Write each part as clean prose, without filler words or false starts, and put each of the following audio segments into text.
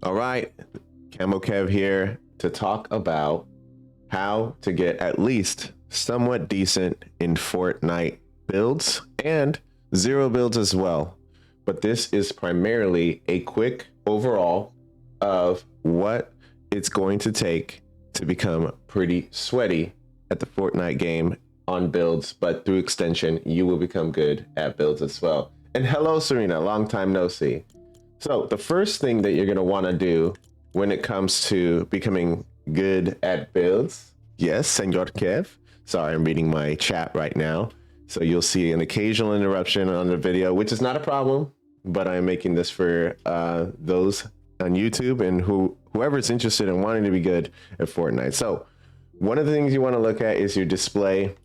All right, Camo Kev here to talk about how to get at least somewhat decent in Fortnite builds and zero builds as well. But this is primarily a quick overall of what it's going to take to become pretty sweaty at the Fortnite game on builds, but through extension, you will become good at builds as well. And hello, Serena, long time no see. So the first thing that you're going to want to do when it comes to becoming good at builds, yes, Senor Kev. Sorry, I'm reading my chat right now. So you'll see an occasional interruption on the video, which is not a problem, but I'm making this for those on YouTube and whoever's interested in wanting to be good at Fortnite. So one of the things you want to look at is your display.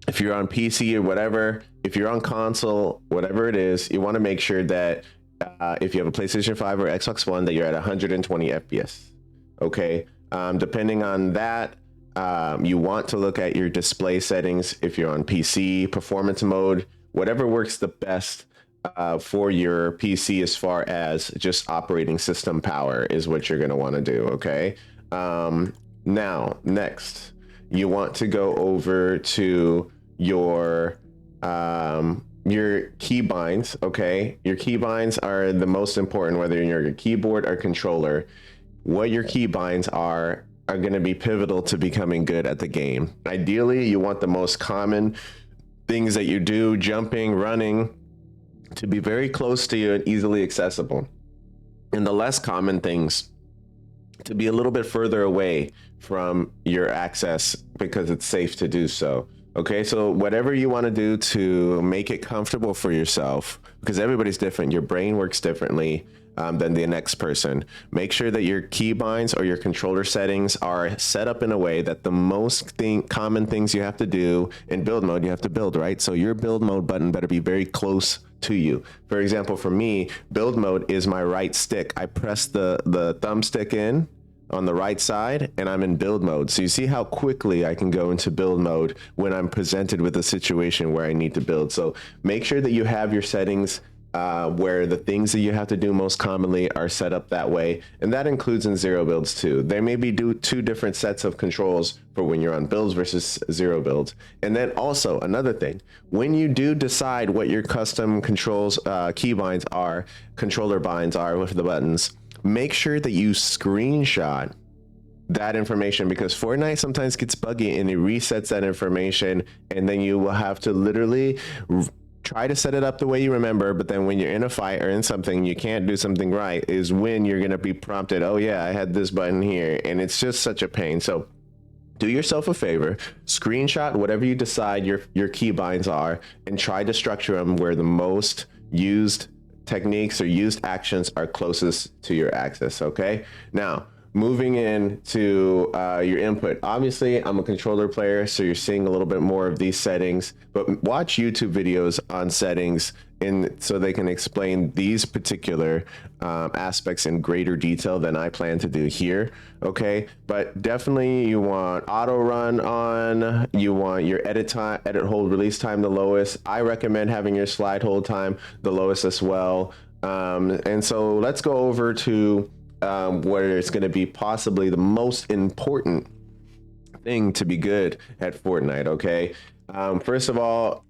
If you're on PC or whatever, if you're on console, whatever it is, you want to make sure that if you have a PlayStation 5 or Xbox One, that you're at 120 FPS. Okay. Depending on that, you want to look at your display settings. If you're on PC, performance mode, whatever works the best for your PC as far as just operating system power is what you're going to want to do. Okay. Now, next, you want to go over to your keybinds. Okay, your keybinds are the most important, whether you're a keyboard or controller. What your keybinds are going to be pivotal to becoming good at the game. Ideally, you want the most common things that you do, jumping, running, to be very close to you and easily accessible, and the less common things to be a little bit further away from your access because it's safe to do so. Okay, so whatever you want to do to make it comfortable for yourself, because everybody's different, your brain works differently than the next person. Make sure that your keybinds or your controller settings are set up in a way that the most common things you have to do in build mode, you have to build, right? So your build mode button better be very close to you. For example, for me, build mode is my right stick. I press the thumbstick in on the right side and I'm in build mode. So you see how quickly I can go into build mode when I'm presented with a situation where I need to build. So make sure that you have your settings where the things that you have to do most commonly are set up that way. And that includes in zero builds too. There may be two different sets of controls for when you're on builds versus zero builds. And then also another thing, when you do decide what your custom controls, keybinds are, controller binds are with the buttons, make sure that you screenshot that information, because Fortnite sometimes gets buggy and it resets that information, and then you will have to literally try to set it up the way you remember, but then when you're in a fight or in something you can't do something right is when you're going to be prompted, oh yeah, I had this button here, and it's just such a pain. So do yourself a favor, screenshot whatever you decide your keybinds are and try to structure them where the most used techniques or used actions are closest to your access. Okay, now moving into your input. Obviously I'm a controller player, so you're seeing a little bit more of these settings, but watch YouTube videos on settings so they can explain these particular aspects in greater detail than I plan to do here. Okay, but definitely you want auto run on, you want your edit hold release time the lowest. I recommend having your slide hold time the lowest as well. And so let's go over to where it's going to be possibly the most important thing to be good at Fortnite. Okay, first of all,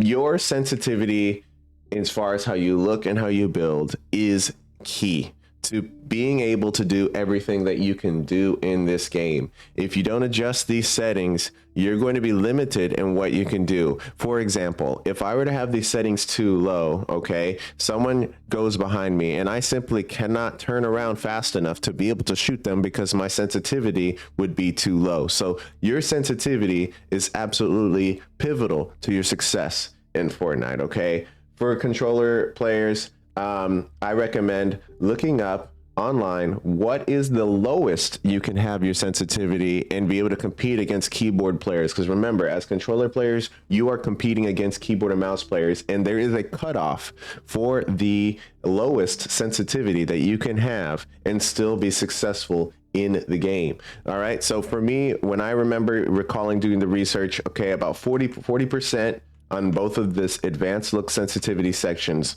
your sensitivity as far as how you look and how you build is key to being able to do everything that you can do in this game. If you don't adjust these settings, you're going to be limited in what you can do. For example, if I were to have these settings too low, okay, someone goes behind me and I simply cannot turn around fast enough to be able to shoot them because my sensitivity would be too low. So your sensitivity is absolutely pivotal to your success in Fortnite. Okay, for controller players, I recommend looking up online what is the lowest you can have your sensitivity and be able to compete against keyboard players. Because remember, as controller players, you are competing against keyboard and mouse players, and there is a cutoff for the lowest sensitivity that you can have and still be successful in the game. All right, so for me, when I remember recalling doing the research, okay, about 40% on both of this advanced look sensitivity sections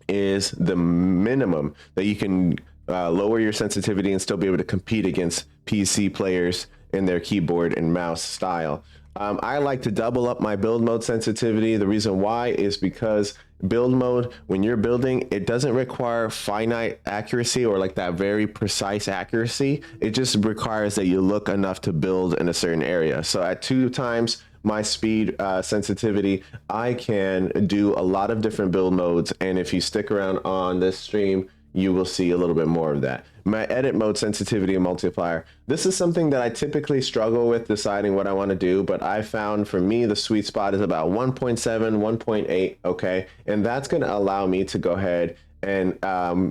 is the minimum that you can lower your sensitivity and still be able to compete against PC players in their keyboard and mouse style. I like to double up my build mode sensitivity. The reason why is because build mode, when you're building, it doesn't require finite accuracy or like that very precise accuracy. It just requires that you look enough to build in a certain area. So at 2 times my speed sensitivity, I can do a lot of different build modes. And if you stick around on this stream, you will see a little bit more of that. My edit mode sensitivity and multiplier. This is something that I typically struggle with deciding what I want to do, but I found for me, the sweet spot is about 1.7, 1.8, okay? And that's going to allow me to go ahead and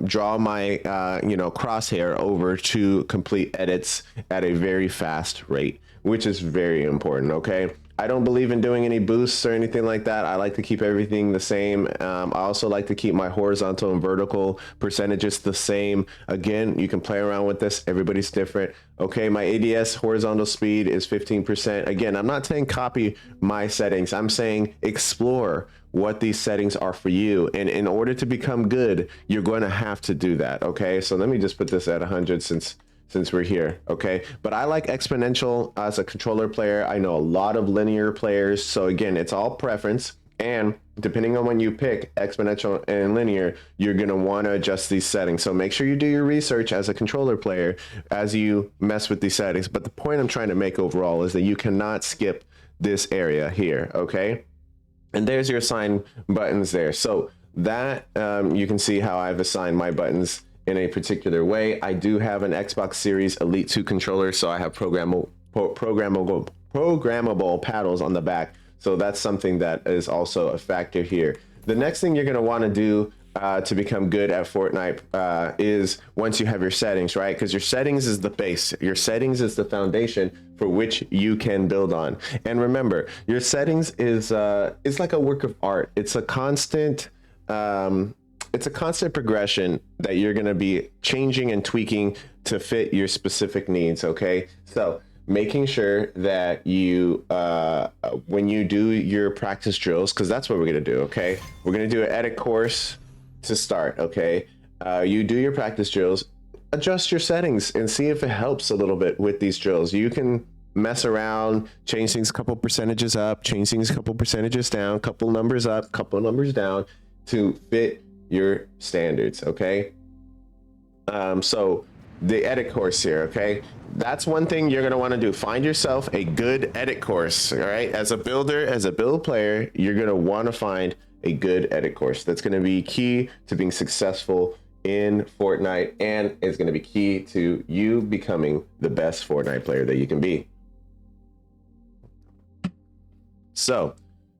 draw my, crosshair over to complete edits at a very fast rate, which is very important, okay? I don't believe in doing any boosts or anything like that. I like to keep everything the same. I also like to keep my horizontal and vertical percentages the same. Again, you can play around with this. Everybody's different. Okay, my ADS horizontal speed is 15%. Again, I'm not saying copy my settings. I'm saying explore what these settings are for you. And in order to become good, you're going to have to do that. Okay, so let me just put this at 100 since we're here, okay? But I like exponential as a controller player. I know a lot of linear players. So again, it's all preference. And depending on when you pick exponential and linear, you're gonna wanna adjust these settings. So make sure you do your research as a controller player as you mess with these settings. But the point I'm trying to make overall is that you cannot skip this area here, okay? And there's your assign buttons there. So that you can see how I've assigned my buttons in a particular way. I do have an Xbox Series Elite 2 controller, so I have programmable paddles on the back. So that's something that is also a factor here. The next thing you're going to want to do to become good at Fortnite is once you have your settings, right? Because your settings is the base. Your settings is the foundation for which you can build on. And remember, your settings is like a work of art. It's a constant progression that you're going to be changing and tweaking to fit your specific needs. Okay, so making sure that you when you do your practice drills, because that's what we're going to do. Okay, we're going to do an edit course to start. Okay, you do your practice drills, adjust your settings and see if it helps a little bit with these drills. You can mess around, change things a couple percentages up, change things a couple percentages down, couple numbers up, couple numbers down to fit your standards. Okay, so the edit course here, okay, that's one thing you're going to want to do. Find yourself a good edit course. All right, as a builder, as a build player, you're going to want to find a good edit course. That's going to be key to being successful in Fortnite, and it's going to be key to you becoming the best Fortnite player that you can be. So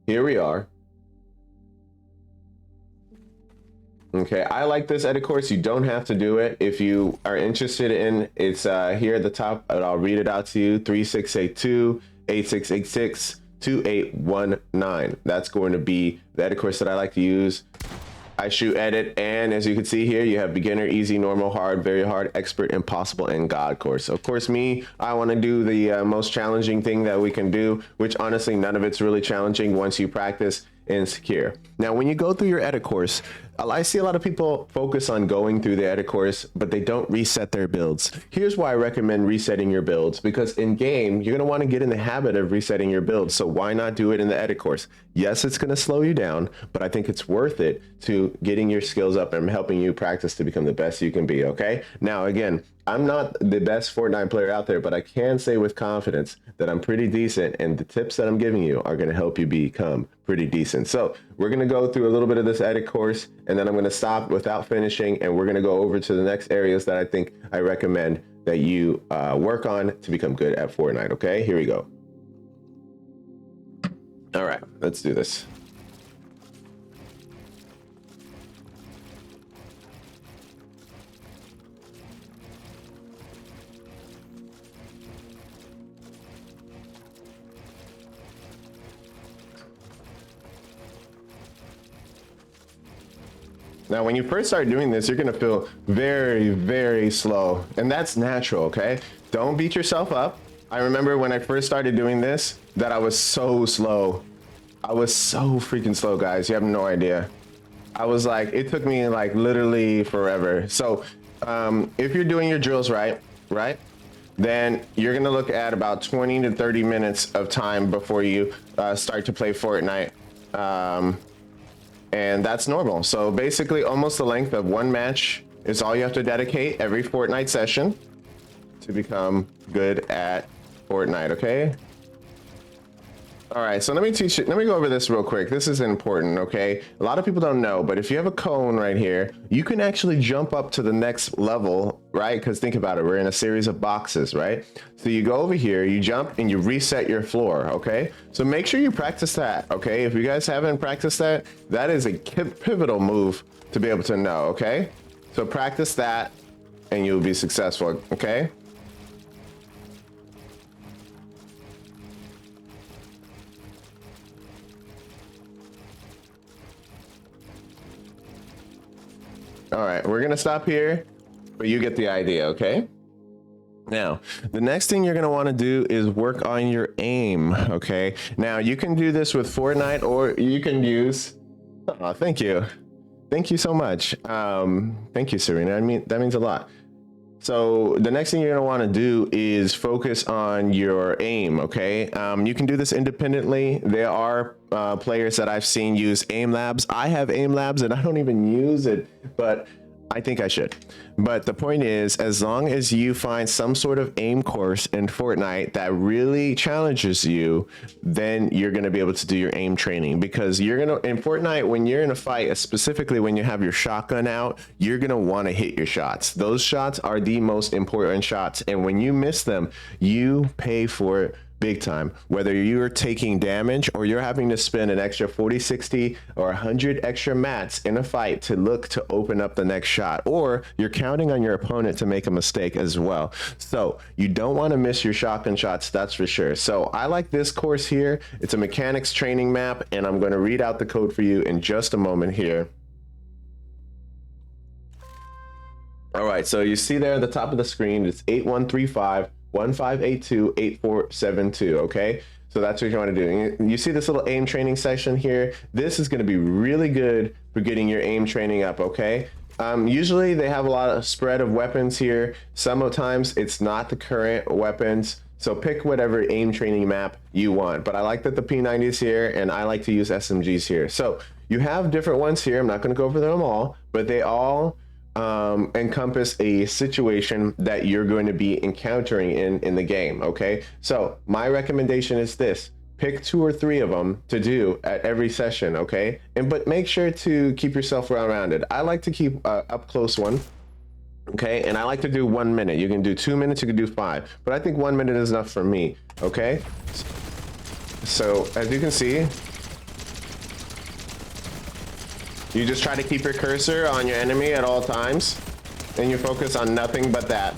here we are. Okay, I like this edit course. You don't have to do it. If you are interested in, it's here at the top, and I'll read it out to you: 3682-8686-2819. That's going to be the edit course that I like to use. I shoot edit, and as you can see here, you have beginner, easy, normal, hard, very hard, expert, impossible, and God course. Of course, I want to do the most challenging thing that we can do, which honestly, none of it's really challenging once you practice and secure. Now, when you go through your edit course, I see a lot of people focus on going through the edit course, but they don't reset their builds. Here's why I recommend resetting your builds, because in game, you're going to want to get in the habit of resetting your builds. So why not do it in the edit course? Yes, it's going to slow you down, but I think it's worth it to getting your skills up and helping you practice to become the best you can be. Okay. Now, again, I'm not the best Fortnite player out there, but I can say with confidence that I'm pretty decent, and the tips that I'm giving you are going to help you become pretty decent. So we're going to go through a little bit of this edit course, and then I'm going to stop without finishing, and we're going to go over to the next areas that I think I recommend that you work on to become good at Fortnite. Okay, here we go. All right, let's do this. Now, when you first start doing this, you're gonna feel very, very slow, and that's natural, okay? Don't beat yourself up. I remember when I first started doing this, that I was so slow. I was so freaking slow, guys. You have no idea. I was like, it took me like literally forever. So If you're doing your drills right, then you're gonna look at about 20 to 30 minutes of time before you start to play Fortnite. And that's normal. So basically almost the length of one match is all you have to dedicate every Fortnite session to become good at Fortnite, okay? All right, so let me teach you, let me go over this real quick. This is important, okay? A lot of people don't know, but if you have a cone right here, you can actually jump up to the next level, right? Because think about it, we're in a series of boxes, right? So you go over here, you jump and you reset your floor, okay? So make sure you practice that, okay? If you guys haven't practiced that, that is a pivotal move to be able to know, okay? So practice that and you'll be successful, okay? All right, we're gonna stop here, but you get the idea, okay? Now, the next thing you're gonna wanna do is work on your aim, okay? Now, you can do this with Fortnite or you can use, oh, thank you. Thank you so much. Thank you, Serena, I mean, that means a lot. So the next thing you're gonna wanna do is focus on your aim, okay? You can do this independently. There are players that I've seen use aim labs. I have aim labs and I don't even use it, but I think I should. But the point is, as long as you find some sort of aim course in Fortnite that really challenges you, then you're going to be able to do your aim training, because you're going to, in Fortnite, when you're in a fight, specifically when you have your shotgun out, you're going to want to hit your shots. Those shots are the most important shots. And when you miss them, you pay for it big time, whether you're taking damage or you're having to spend an extra 40, 60 or 100 extra mats in a fight to look to open up the next shot, or you're counting on your opponent to make a mistake as well. So you don't want to miss your shotgun shots, that's for sure. So I like this course here. It's a mechanics training map, and I'm going to read out the code for you in just a moment here. All right, so you see there at the top of the screen, it's 8135-1582-8472, okay? So that's what you want to do. You see this little aim training section here? This is going to be really good for getting your aim training up, okay? Usually they have a lot of spread of weapons here. Sometimes it's not the current weapons. So pick whatever aim training map you want. But I like that the P90 is here, and I like to use SMGs here. So you have different ones here. I'm not going to go over them all, but they all encompass a situation that you're going to be encountering in the game, okay? So my recommendation is this: pick 2 or 3 of them to do at every session, okay? But make sure to keep yourself well-rounded. I like to keep up close one, okay? And I like to do 1 minute. You can do 2 minutes, you can do 5, but I think 1 minute is enough for me, okay? So as you can see, you just try to keep your cursor on your enemy at all times, and you focus on nothing but that.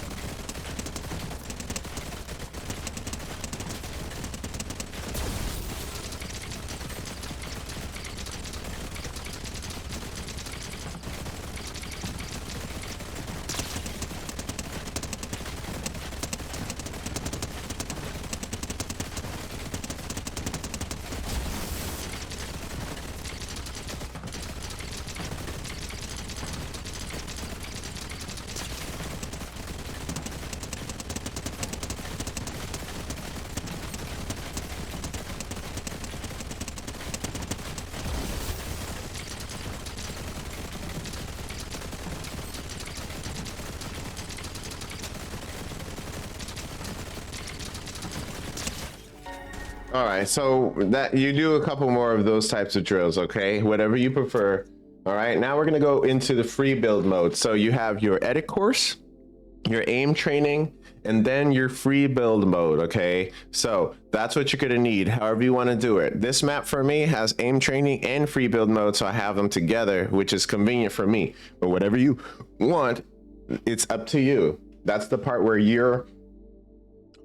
All right, so that you do a couple more of those types of drills, okay? Whatever you prefer. All right, now we're gonna go into the free build mode. So you have your edit course, your aim training, and then your free build mode, okay? So that's what you're gonna need, however you wanna do it. This map for me has aim training and free build mode, so I have them together, which is convenient for me. But whatever you want, it's up to you. That's the part where your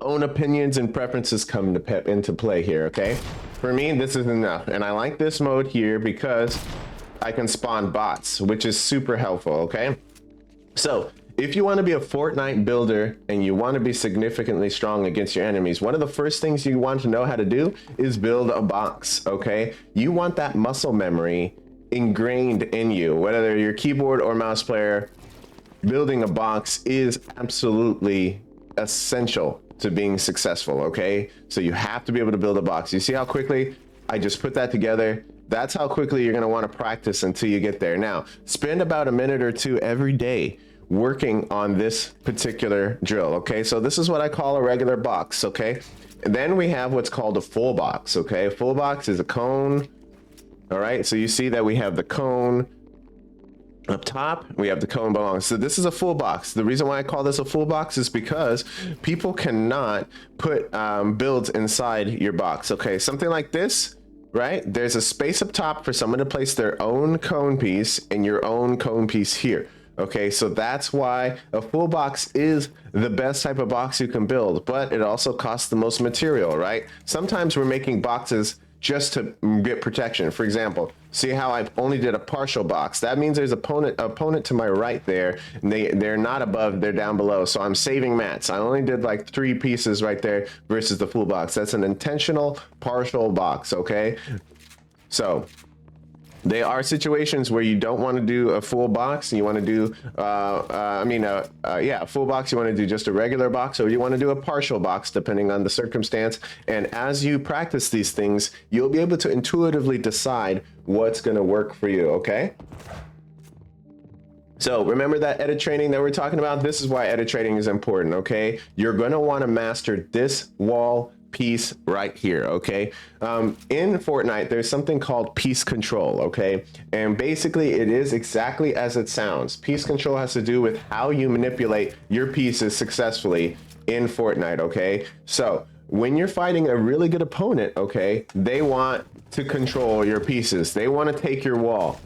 own opinions and preferences come into play here, okay? For me, this is enough, and I like this mode here because I can spawn bots, which is super helpful, okay? So if you want to be a Fortnite builder and you want to be significantly strong against your enemies, one of the first things you want to know how to do is build a box, okay? You want that muscle memory ingrained in you, whether you're a keyboard or mouse player. building a box is absolutely essential to being successful, okay? So you have to be able to build a box. You see how quickly I just put that together? That's how quickly you're gonna wanna practice until you get there. Now, spend about a minute or two every day working on this particular drill, okay? So this is what I call a regular box, okay? And then we have what's called a full box, okay? A full box is a cone, all right? So you see that we have the cone up top, we have the cone below. So this is a full box. The reason why I call this a full box is because people cannot put builds inside your box, okay? Something like this, right? There's a space up top for someone to place their own cone piece and your own cone piece here. Okay, so that's why a full box is the best type of box you can build, but it also costs the most material, right? Sometimes we're making boxes just to get protection. For example, see how I only did a partial box? That means there's opponent to my right there, and they're not above, they're down below. So I'm saving mats. I only did like 3 pieces right there versus the full box. That's an intentional partial box, okay? So there are situations where you don't want to do a full box and you want to do, a full box. You want to do just a regular box, or you want to do a partial box depending on the circumstance. And as you practice these things, you'll be able to intuitively decide what's going to work for you, okay? So remember that edit training that we're talking about? This is why edit training is important, okay? You're going to want to master this wall piece right here, okay? In Fortnite, there's something called piece control, okay? And basically it is exactly as it sounds. Piece control has to do with how you manipulate your pieces successfully in Fortnite, okay? So when you're fighting a really good opponent, okay, they want to control your pieces. They want to take your wall.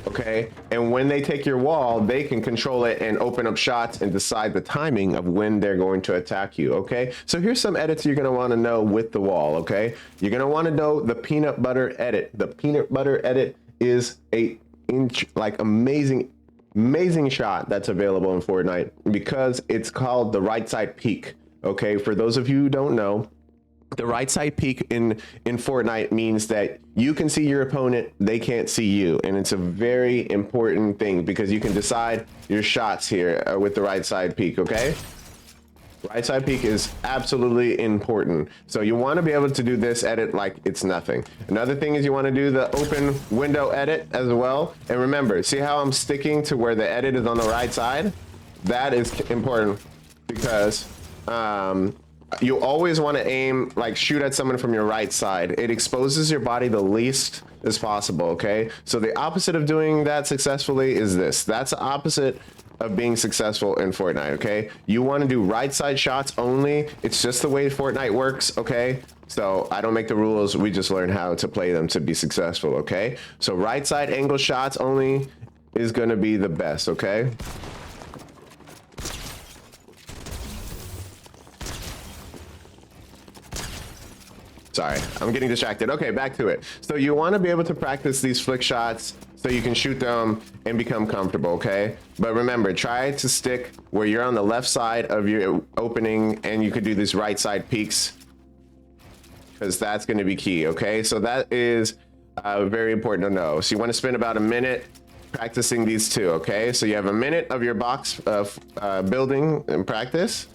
Okay, and when they take your wall, they can control it and open up shots and decide the timing of when they're going to attack you. Okay, so here's some edits you're going to want to know with the wall. Okay, you're going to want to know the peanut butter edit. The peanut butter edit is amazing shot that's available in Fortnite because it's called the right side peek. Okay, for those of you who don't know, the right side peek in Fortnite means that you can see your opponent, they can't see you. And it's a very important thing because you can decide your shots here with the right side peek, okay? Right side peek is absolutely important. So you want to be able to do this edit like it's nothing. Another thing is you want to do the open window edit as well. And remember, see how I'm sticking to where the edit is on the right side? That is important because you always want to aim, like shoot at someone from your right side. It exposes your body the least as possible, okay? So the opposite of doing that successfully is this. That's the opposite of being successful in Fortnite, okay? You want to do right side shots only. It's just the way Fortnite works, okay? So I don't make the rules. We just learn how to play them to be successful, okay? So right side angle shots only is going to be the best, okay? Sorry, I'm getting distracted. Okay, back to it. So you want to be able to practice these flick shots so you can shoot them and become comfortable, okay? But remember, try to stick where you're on the left side of your opening and you could do these right side peeks because that's going to be key, okay? So that is very important to know. So you want to spend about a minute practicing these two, okay? So you have a minute of your box building and practice,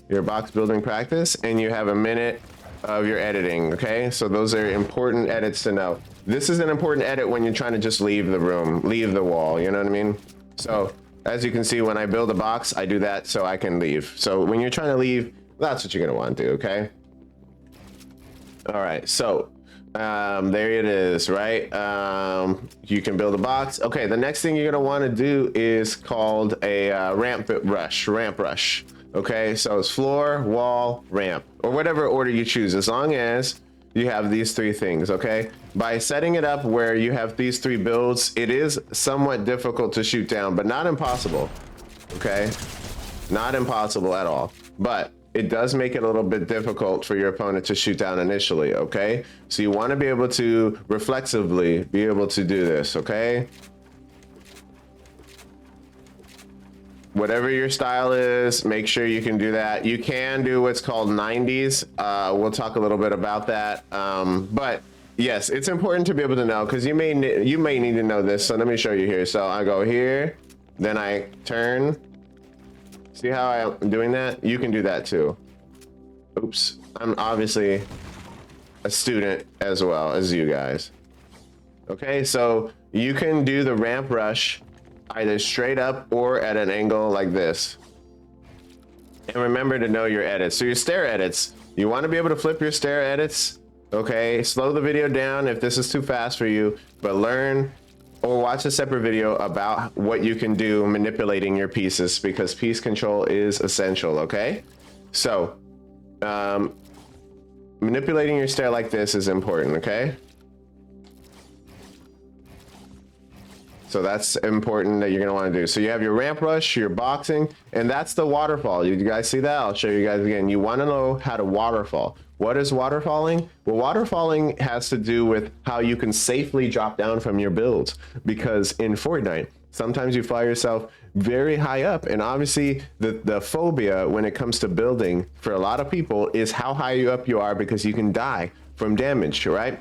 and you have a minute of your editing, okay? So those are important edits to know. This is an important edit when you're trying to just leave the room, leave the wall, you know what I mean? So as you can see, when I build a box, I do that so I can leave. So when you're trying to leave, that's what you're gonna want to do, okay? All right, so there it is, right? You can build a box. Okay, the next thing you're gonna wanna do is called a ramp rush. Okay, so it's floor, wall, ramp, or whatever order you choose, as long as you have these 3 things, okay? By setting it up where you have these 3 builds, it is somewhat difficult to shoot down, but not impossible, okay? Not impossible at all, but it does make it a little bit difficult for your opponent to shoot down initially, okay? So you want to be able to reflexively be able to do this, okay? Whatever your style is, make sure you can do that. You can do what's called 90s. We'll talk a little bit about that. But yes, it's important to be able to know because you may need to know this. So let me show you here. So I go here then I turn. See how I'm doing that? You can do that too. Oops, I'm obviously a student as well as you guys. Okay, so you can do the ramp rush either straight up or at an angle like this. And remember to know your edits. So your stair edits, you want to be able to flip your stair edits. Okay, slow the video down if this is too fast for you, but learn or watch a separate video about what you can do manipulating your pieces, because piece control is essential. Okay, so manipulating your stair like this is important. Okay, so that's important that you're going to want to do. So you have your ramp rush, your boxing, and that's the waterfall. You guys see that? I'll show you guys again. You want to know how to waterfall. What is waterfalling? Well, waterfalling has to do with how you can safely drop down from your builds, because in Fortnite, sometimes you fly yourself very high up, and obviously the phobia when it comes to building for a lot of people is how high up you are, because you can die from damage, right?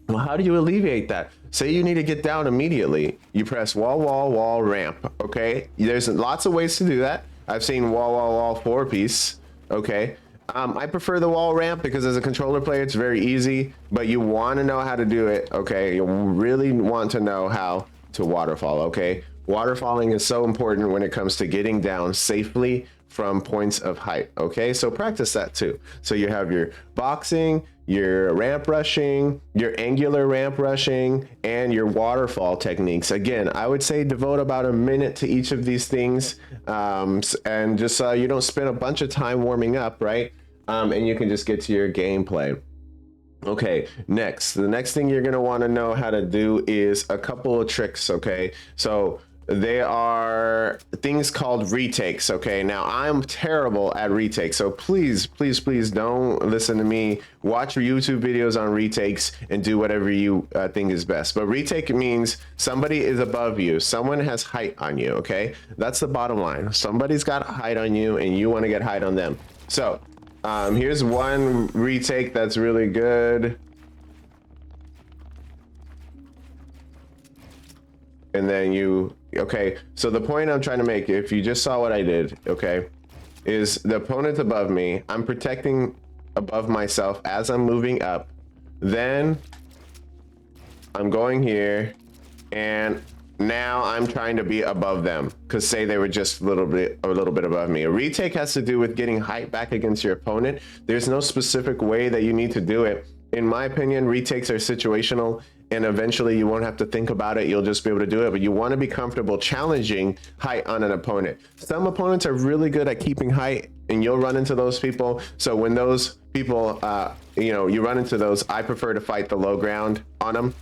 Well, how do you alleviate that? Say you need to get down immediately. You press wall, wall, wall, ramp. Okay, there's lots of ways to do that. I've seen wall, wall, wall, 4-piece. Okay, I prefer the wall ramp because as a controller player, it's very easy, but you want to know how to do it. Okay, you really want to know how to waterfall. Okay, waterfalling is so important when it comes to getting down safely from points of height. Okay, so practice that too. So you have your boxing, your ramp rushing, your angular ramp rushing, and your waterfall techniques. Again, I would say devote about a minute to each of these things, and just so you don't spend a bunch of time warming up, right? And you can just get to your gameplay. Okay, next, the next thing you're gonna want to know how to do is a couple of tricks. Okay, so they are things called retakes. Okay, now I'm terrible at retakes, so please don't listen to me. Watch your YouTube videos on retakes and do whatever you think is best. But retake means somebody is above you, someone has height on you. Okay, that's the bottom line. Somebody's got height on you and you want to get height on them. So here's one retake that's really good. And then okay, so the point I'm trying to make, if you just saw what I did, okay, is the opponent above me, I'm protecting above myself as I'm moving up, then I'm going here, and now I'm trying to be above them, because say they were just a little bit above me. A retake has to do with getting height back against your opponent. There's no specific way that you need to do it. In my opinion, retakes are situational, and eventually you won't have to think about it. You'll just be able to do it, but you want to be comfortable challenging height on an opponent. Some opponents are really good at keeping height, and you'll run into those people. So when those people, you run into those, I prefer to fight the low ground on them.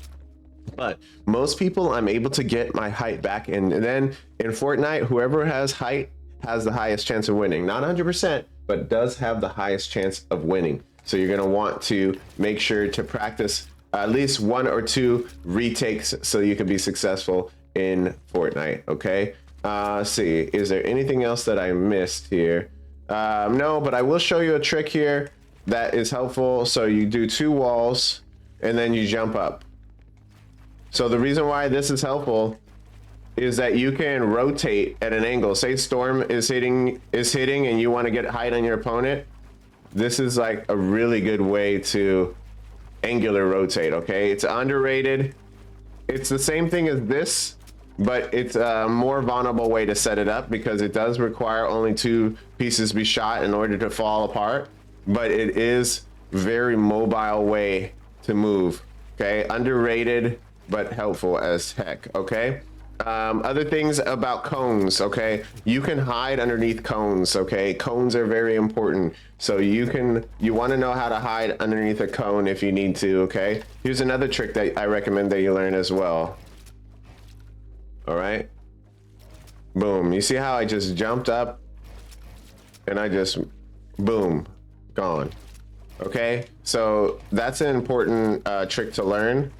But most people, I'm able to get my height back. And then in Fortnite, whoever has height has the highest chance of winning. Not 100%, but does have the highest chance of winning. So you're going to want to make sure to practice at least 1 or 2 retakes so you can be successful in Fortnite. Okay, see, is there anything else that I missed here? No, but I will show you a trick here that is helpful. So you do 2 walls and then you jump up. So the reason why this is helpful is that you can rotate at an angle. Say storm is hitting and you want to get height on your opponent. This is like a really good way to angular rotate. Okay, it's underrated. It's the same thing as this, but it's a more vulnerable way to set it up, because it does require only 2 pieces be shot in order to fall apart, but it is very mobile way to move. Okay, underrated but helpful as heck. Okay, other things about cones. Okay, you can hide underneath cones. Okay, cones are very important, so you want to know how to hide underneath a cone if you need to. Okay, here's another trick that I recommend that you learn as well. All right, boom, you see how I just jumped up and I just boom, gone. Okay, so that's an important trick to learn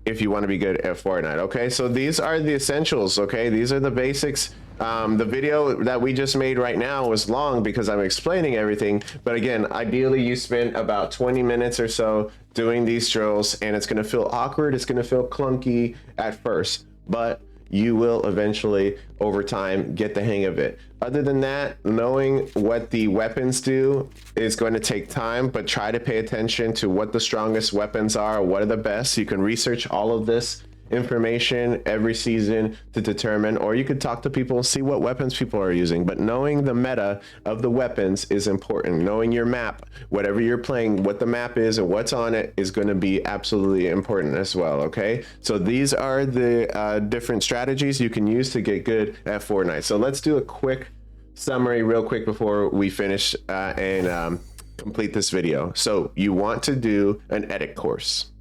if you want to be good at Fortnite. Okay, so these are the essentials. Okay, these are the basics. The video that we just made right now was long because I'm explaining everything, but again, ideally you spend about 20 minutes or so doing these drills, and it's going to feel awkward, it's going to feel clunky at first, but you will eventually, over time, get the hang of it. Other than that, knowing what the weapons do is going to take time, but try to pay attention to what the strongest weapons are, what are the best. You can research all of this information every season to determine, or you could talk to people and see what weapons people are using. But knowing the meta of the weapons is important. Knowing your map, whatever you're playing, what the map is and what's on it is going to be absolutely important as well. Okay, so these are the different strategies you can use to get good at Fortnite. So let's do a quick summary real quick before we finish and complete this video. So you want to do an edit course.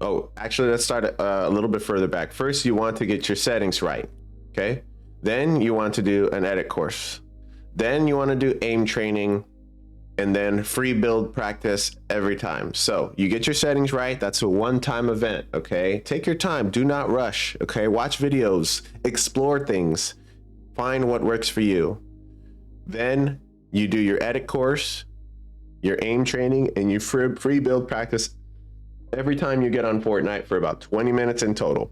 Oh, actually, let's start a little bit further back. First, you want to get your settings right, okay? Then you want to do an edit course. Then you want to do aim training, and then free build practice every time. So you get your settings right. That's a one-time event, okay? Take your time. Do not rush, okay? Watch videos, explore things, find what works for you. Then you do your edit course, your aim training, and your free build practice every time you get on Fortnite for about 20 minutes in total.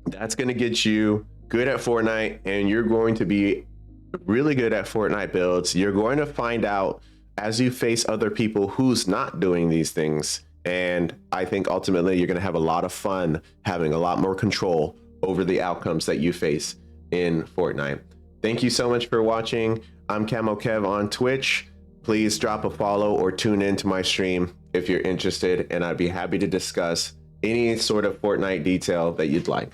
That's going to get you good at Fortnite, and you're going to be really good at Fortnite builds. You're going to find out as you face other people who's not doing these things. And I think ultimately you're going to have a lot of fun having a lot more control over the outcomes that you face in Fortnite. Thank you so much for watching. I'm Camo Kev on Twitch. Please drop a follow or tune in to my stream if you're interested, and I'd be happy to discuss any sort of Fortnite detail that you'd like.